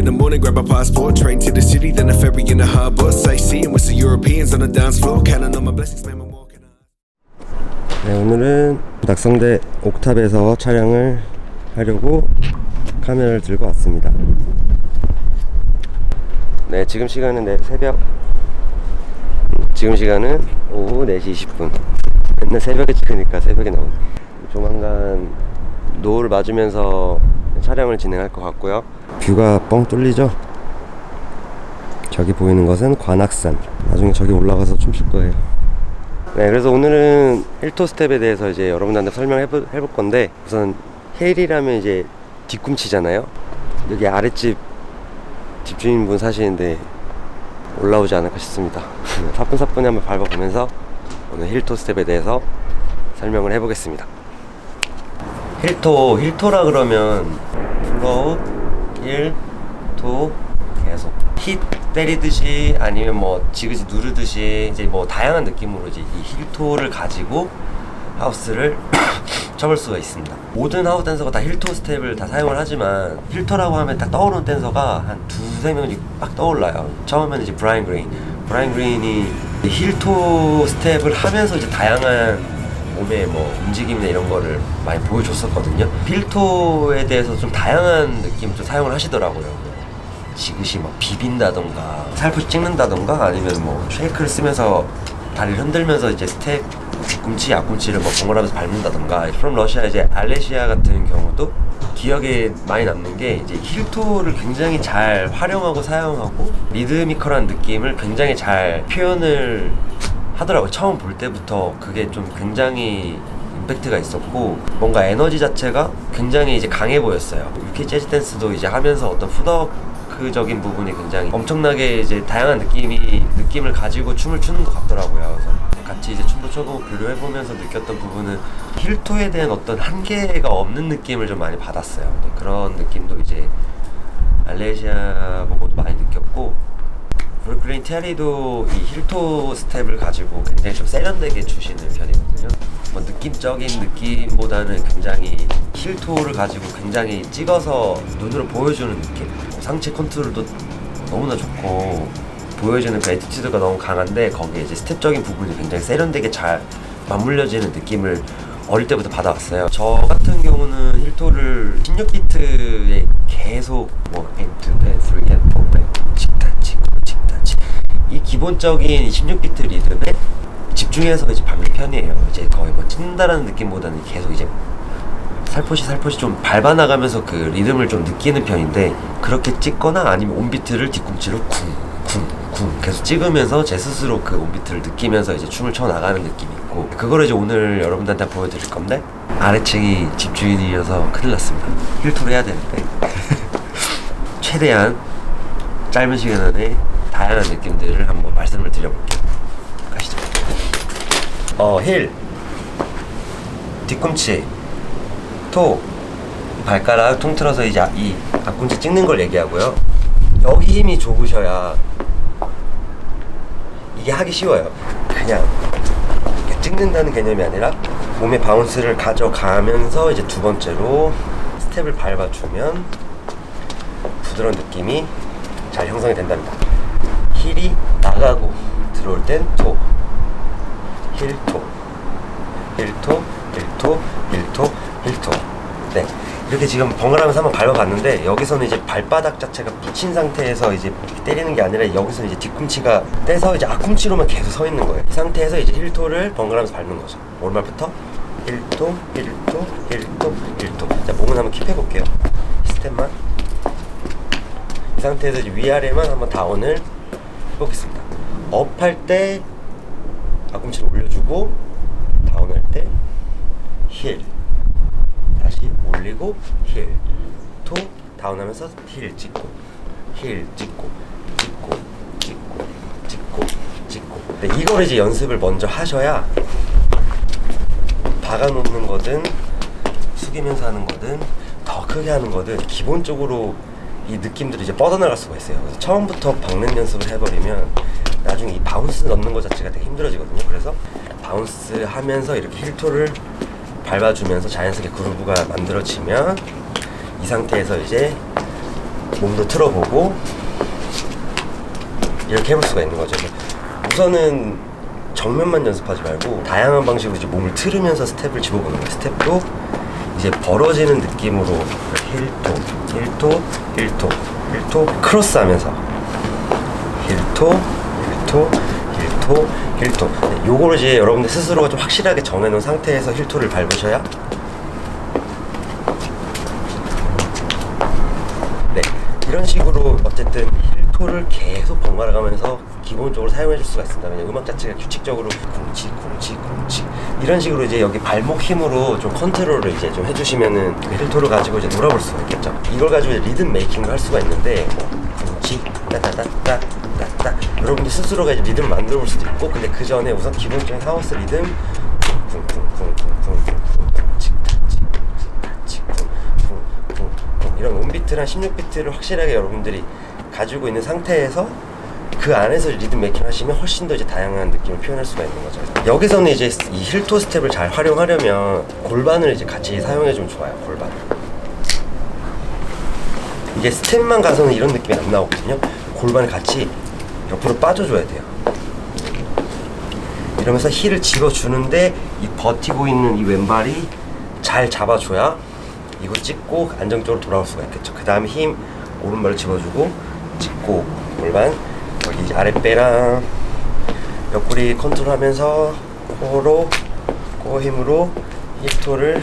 the morning, grab a passport, train to the city, then a ferry in the harbour. Sightseeing with some Europeans on the dance floor, counting on my blessings, man, I'm walking out. 네, 오늘은 낙성대 옥탑에서 촬영을 하려고 카메라를 들고 왔습니다. 네, 지금 시간은 지금 시간은 오후 4시 20분. 맨날 새벽에 찍으니까 새벽에 나오네. 조만간 노을 맞으면서 촬영을 진행할 것 같고요. 뷰가 뻥 뚫리죠? 저기 보이는 것은 관악산. 나중에 저기 올라가서 춤출 거예요. 네, 그래서 오늘은 힐토 스텝에 대해서 이제 여러분들한테 설명해볼 건데, 우선 힐이라면 이제 뒤꿈치잖아요. 여기 아랫집 집주인분 사시는데 올라오지 않을까 싶습니다. 사뿐사뿐히 한번 밟아보면서 오늘 힐토 스텝에 대해서 설명을 해보겠습니다. 힐토라 그러면 플로우, 힐, 토 계속 힛 때리듯이 아니면 뭐 지그시 누르듯이 이제 뭐 다양한 느낌으로 이제 이 힐토를 가지고 하우스를 쳐볼 수가 있습니다. 모든 하우스 댄서가 다 힐토 스텝을 다 사용을 하지만, 힐토라고 하면 딱 떠오르는 댄서가 한 두세 명이 막 떠올라요. 처음에는 이제 브라이언 그린이 힐토 스텝을 하면서 이제 다양한 몸의 뭐 움직임이나 이런 거를 많이 보여줬었거든요. 힐토에 대해서 좀 다양한 느낌 좀 사용을 하시더라고요. 지그시 막 비빈다던가 살포시 찍는다던가 아니면 뭐 쉐이크를 쓰면서 다리를 흔들면서 이제 스텝 뒤꿈치, 앞꿈치를 뭐 번갈아가면서 밟는다던가. 프롬 러시아 이제 알레시아 같은 경우도 기억에 많이 남는 게 이제 힐토를 굉장히 잘 활용하고 사용하고 리드미컬한 느낌을 굉장히 잘 표현을 하더라고요. 처음 볼 때부터 그게 좀 굉장히 임팩트가 있었고, 뭔가 에너지 자체가 굉장히 이제 강해 보였어요. UK 재즈 댄스도 이제 하면서 어떤 푸더크적인 부분이 굉장히 엄청나게 이제 다양한 느낌을 가지고 춤을 추는 것 같더라고요. 그래서 같이 이제 춤도 춰보고 교류해보면서 느꼈던 부분은 힐토에 대한 어떤 한계가 없는 느낌을 좀 많이 받았어요. 그런 느낌도 이제 알레시아 보고도 많이 느꼈고, 브루클린 테리도 이 힐토 스텝을 가지고 굉장히 좀 세련되게 추시는 편이거든요. 뭐 느낌적인 느낌보다는 굉장히 힐토를 가지고 굉장히 찍어서 눈으로 보여주는 느낌. 상체 컨트롤도 너무나 좋고 보여주는 그 애티튜드가 너무 강한데, 거기에 이제 스텝적인 부분이 굉장히 세련되게 잘 맞물려지는 느낌을 어릴 때부터 받아왔어요. 저 같은 경우는 힐토를 16비트에 계속 뭐 엔투 벤, 3, 4, 5, 칙단치, 이 기본적인 16비트 리듬에 집중해서 이제 밟는 편이에요. 이제 거의 뭐 찍는다라는 느낌보다는 계속 이제 살포시 좀 밟아나가면서 그 리듬을 좀 느끼는 편인데, 그렇게 찍거나 아니면 온비트를 뒤꿈치로 쿵 계속 찍으면서 제 스스로 그 온비트를 느끼면서 이제 춤을 춰 나가는 느낌이 있고, 그거를 이제 오늘 여러분들한테 보여드릴 건데, 아래층이 집주인이어서 큰일 났습니다. 힐토를 해야 되는데 최대한 짧은 시간 안에 다양한 느낌들을 한번 말씀을 드려볼게요. 가시죠. 힐, 뒤꿈치, 토, 발가락 통틀어서 이제 이 앞꿈치 찍는 걸 얘기하고요. 여기 힘이 좋으셔야 이게 하기 쉬워요. 그냥 이렇게 찍는다는 개념이 아니라 몸의 바운스를 가져가면서 이제 두 번째로 스텝을 밟아주면 부드러운 느낌이 잘 형성이 된답니다. 힐이 나가고 들어올 땐 토, 힐, 토, 힐, 토, 힐, 토, 힐, 토, 힐, 토. 네, 이렇게 지금 번갈아가면서 한번 밟아봤는데, 여기서는 이제 발바닥 자체가 붙인 상태에서 이제 때리는 게 아니라, 여기서는 이제 뒤꿈치가 떼서 이제 앞꿈치로만 계속 서 있는 거예요. 이 상태에서 이제 힐토를 번갈아가면서 밟는 거죠. 오른발부터 힐토, 힐토, 힐토, 힐토. 자, 몸은 한번 킵해볼게요. 스텝만. 이 상태에서 이제 위아래만 한번 다운을 해보겠습니다. 업 할 때 앞꿈치를 올려주고, 다운할 때 힐, 다시 올리고 힐, 토, 다운하면서 힐 찍고, 힐 찍고, 찍고, 찍고, 찍고, 찍고. 네, 이걸 이제 연습을 먼저 하셔야 박아놓는 거든 숙이면서 하는 거든 더 크게 하는 거든 기본적으로 이 느낌들이 이제 뻗어나갈 수가 있어요. 그래서 처음부터 박는 연습을 해버리면 나중에 이 바운스 넣는 것 자체가 되게 힘들어지거든요. 그래서 바운스 하면서 이렇게 힐토를 밟아주면서 자연스럽게 그루브가 만들어지면, 이 상태에서 이제 몸도 틀어보고 이렇게 해볼 수가 있는 거죠. 우선은 정면만 연습하지 말고 다양한 방식으로 이제 몸을 틀으면서 스텝을 집어보는 거예요. 스텝도 이제 벌어지는 느낌으로 힐토, 힐토, 힐토, 힐토 크로스하면서 힐토, 힐토, 힐토, 힐토. 네, 요거를 이제 여러분들 스스로가 좀 확실하게 정해놓은 상태에서 힐토를 밟으셔야 네, 이런 식으로 어쨌든 힐토를 계속 번갈아 가면서 기본적으로 사용해 줄 수가 있습니다. 왜냐면 음악 자체가 규칙적으로 쿵치 쿵치 쿵치 이런 식으로 이제 여기 발목 힘으로 좀 컨트롤을 이제 좀 해주시면은 그 힐토를 가지고 이제 놀아볼 수가 있겠죠. 이걸 가지고 이제 리듬 메이킹을 할 수가 있는데 뭐 쿵치 따따따따 따따 여러분들 스스로가 이제 리듬을 만들어 볼 수도 있고, 근데 그 전에 우선 기본적인 하우스 리듬 쿵쿵쿵쿵쿵쿵 이런 온비트랑 16비트를 확실하게 여러분들이 가지고 있는 상태에서 그 안에서 리듬 메이킹 하시면 훨씬 더 이제 다양한 느낌을 표현할 수가 있는 거죠. 여기서는 이제 이 힐토 스텝을 잘 활용하려면 골반을 이제 같이 사용해 주면 좋아요. 골반. 이게 스텝만 가서는 이런 느낌이 안 나오거든요. 골반을 같이 옆으로 빠져줘야 돼요. 이러면서 힐을 집어주는데 이 버티고 있는 이 왼발이 잘 잡아줘야 이거 찍고 안정적으로 돌아올 수가 있겠죠. 그 다음에 힘 오른발을 집어주고 찍고 골반 여기 이제 아랫배랑 옆구리 컨트롤하면서 코 힘으로 힐토를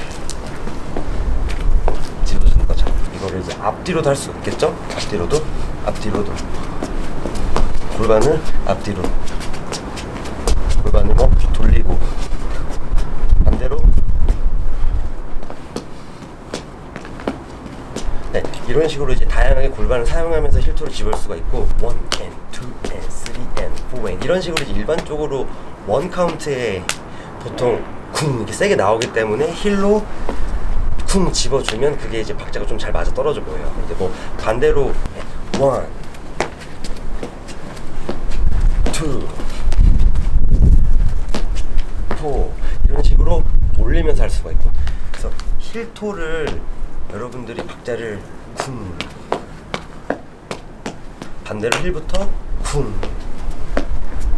집어주는 거죠. 이거를 이제 앞뒤로도 할 수 있겠죠. 앞뒤로도 골반을 앞뒤로 골반을 뭐 돌리고 반대로. 네, 이런 식으로 이제 다양하게 골반을 사용하면서 힐토를 집을 수가 있고 1 and 2 and 3 and 4 and 이런 식으로 이제 일반적으로 원 카운트에 보통 쿵 이렇게 세게 나오기 때문에 힐로 쿵 집어주면 그게 이제 박자가 좀 잘 맞아 떨어져 보여요. 이제 뭐 반대로 1 2 4 이런 식으로 올리면서 할 수가 있고, 그래서 힐토를 여러분들이 박자를 쿵 반대로 힐부터 쿵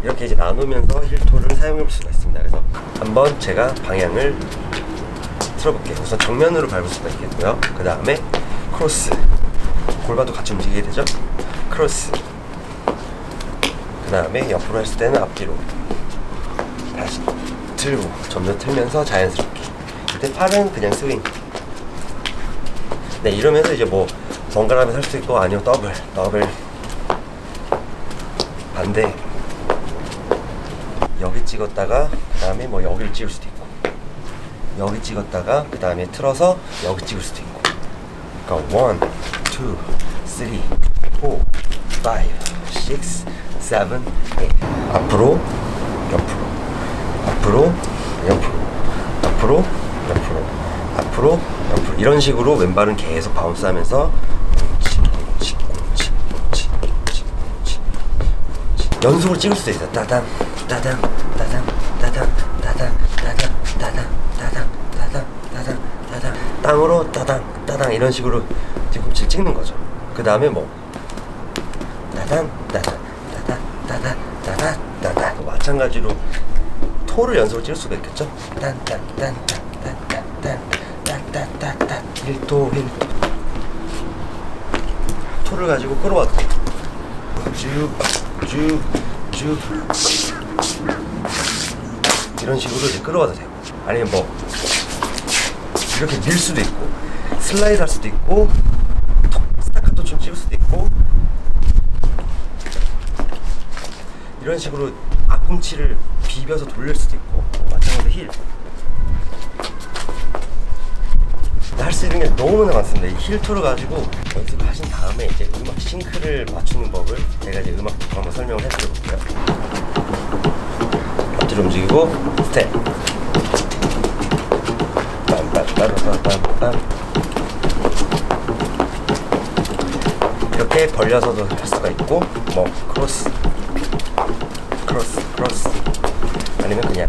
이렇게 이제 나누면서 힐토를 사용해 볼 수가 있습니다. 그래서 한번 제가 방향을 틀어볼게요. 우선 정면으로 밟을 수가 있겠고요. 그 다음에 크로스, 골반도 같이 움직이게 되죠. 크로스, 그 다음에 옆으로 했을 때는 앞뒤로 다시 틀고 점점 틀면서 자연스럽게. 이때 팔은 그냥 스윙. 네, 이러면서 이제 뭐 번갈아가면서 할 수 있고, 아니면 더블 반대 여기 찍었다가 그 다음에 뭐 여기를 찍을 수도 있고, 여기 찍었다가 그 다음에 틀어서 여기 찍을 수도 있고. 그러니까 1, 2, 3, 4, 5, 6, 7, 8 앞으로 옆으로 앞으로 옆으로 앞으로 옆으로 앞으로 옆으로 이런 식으로 왼발은 계속 바운스 하면서 연속으로 찍을 수도 있어요. 따당 따당 따당 따당 따당 따당 따당 따당 따당 따당 따당 땅으로 따당 따당 이런 식으로 뒤꿈치를 찍는 거죠. 그 다음에 뭐 따당 따당 따당 따당 따당 따당 마찬가지로 토를 연속으로 찍을 수가 있겠죠. 딴딴딴딴딴딴딴딴딴딴 힐토 토를 가지고 끌어와도 돼요. 쭉쭉쭉 이런 식으로 이제 끌어와도 되고, 아니면 뭐 이렇게 밀 수도 있고 슬라이드 할 수도 있고 스타카토처럼 찍을 수도 있고, 이런 식으로 앞꿈치를 비벼서 돌릴 수도 있고, 마찬가지로 힐 할 수 있는 게 너무나 많습니다. 이 힐토를 가지고 연습을 하신 다음에 이제 음악 싱크를 맞추는 법을 제가 이제 음악 듣고 한번 설명을 해드려볼게요. 앞뒤로 움직이고 스텝 빰빰빰빰빰빰 이렇게 벌려서도 할 수가 있고, 뭐 크로스 아니면 그냥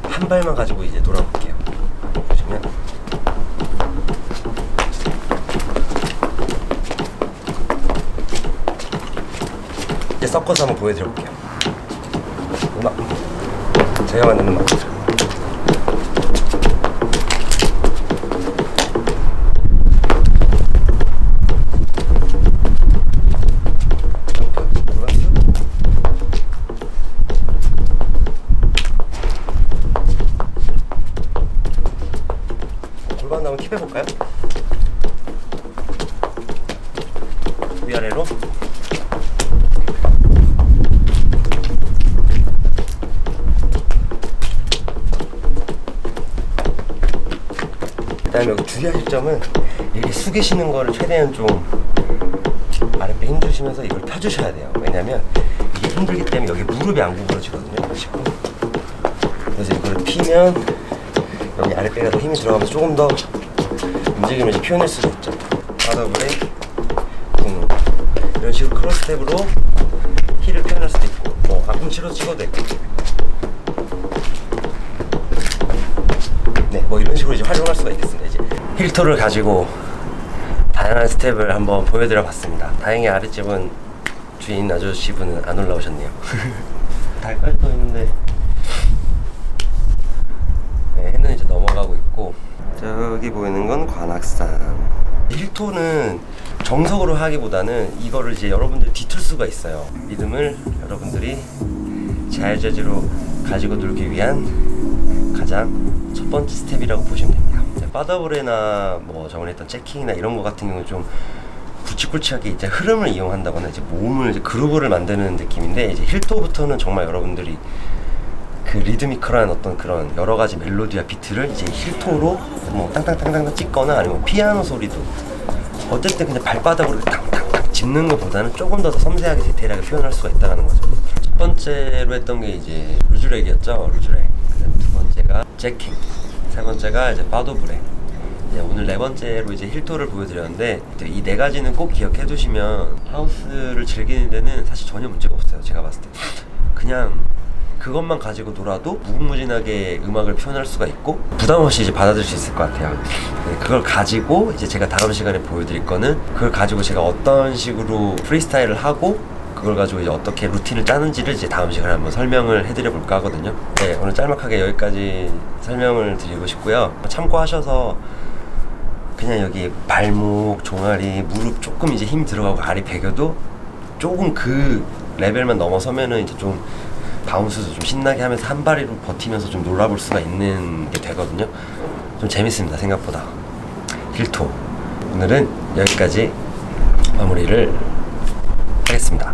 한 발만 가지고 이제 돌아볼게요. 보시면 섞어서 한번 보여드려 볼게요. 음악 제가 만든 음악. 골반 한번 킵해볼까요? 위아래로. 그다음에 여기 주의하실 점은 이렇게 숙이시는 거를 최대한 좀 아랫배 힘주시면서 이걸 펴주셔야 돼요. 왜냐면 이게 힘들기 때문에 여기 무릎이 안 구부러지거든요. 보시고. 그래서 이거를 피면 여기 아랫배가 더 힘이 들어가면서 조금 더 움직임을 이제 표현할 수도 있죠. 바다블에 등 이런 식으로 크로스 스텝으로 힐을 표현할 수도 있고, 뭐 앞꿈치로 찍어도 되고, 네, 뭐 이런 식으로 이제 활용할 수가 있겠습니다. 이제 힐토를 가지고 다양한 스텝을 한번 보여드려 봤습니다. 다행히 아랫집은 주인 아저씨분은 안 올라오셨네요. 달깔 떠 있는데 네, 해는 이제 넘어가고 있고, 저기 보이는 건 관악산. 힐토는 정석으로 하기보다는 이거를 이제 여러분들이 뒤틀 수가 있어요. 리듬을 여러분들이 자유자재로 가지고 놀기 위한 가장 첫 번째 스텝이라고 보시면 됩니다. 바다브레나 뭐 저번에 했던 재킹이나 이런 거 같은 경우는 좀 굵직굵직하게 이제 흐름을 이용한다거나 이제 몸을 이제 그루브를 만드는 느낌인데, 이제 힐토부터는 정말 여러분들이 그 리드미컬한 어떤 그런 여러 가지 멜로디와 비트를 이제 힐토로 뭐 땅땅땅땅 찍거나 아니면 피아노 소리도 어쨌든 그냥 발바닥으로 탕탕탕 짚는 것보다는 조금 더 섬세하게 디테일하게 표현할 수가 있다는 거죠. 첫 번째로 했던 게 이제 루즈렉이었죠. 루즈렉. 그다음 두 번째가 재킹. 세 번째가 이제 파도브레. 오늘 네 번째로 이제 힐토를 보여드렸는데, 이 네 가지는 꼭 기억해 두시면 하우스를 즐기는 데는 사실 전혀 문제가 없어요. 제가 봤을 때 그냥 그것만 가지고 놀아도 무궁무진하게 음악을 표현할 수가 있고 부담 없이 이제 받아들일 수 있을 것 같아요. 네, 그걸 가지고 이제 제가 다음 시간에 보여드릴 거는 그걸 가지고 제가 어떤 식으로 프리스타일을 하고 그걸 가지고 이제 어떻게 루틴을 짜는지를 이제 다음 시간에 한번 설명을 해드려 볼까 하거든요. 네, 오늘 짤막하게 여기까지 설명을 드리고 싶고요. 참고하셔서 그냥 여기 발목, 종아리, 무릎 조금 이제 힘 들어가고 아리 배겨도 조금 그 레벨만 넘어서면은 이제 좀 바운스도 좀 신나게 하면서 한 발이로 버티면서 좀 놀아볼 수가 있는 게 되거든요. 좀 재밌습니다, 생각보다. 힐토 오늘은 여기까지 마무리를 하겠습니다.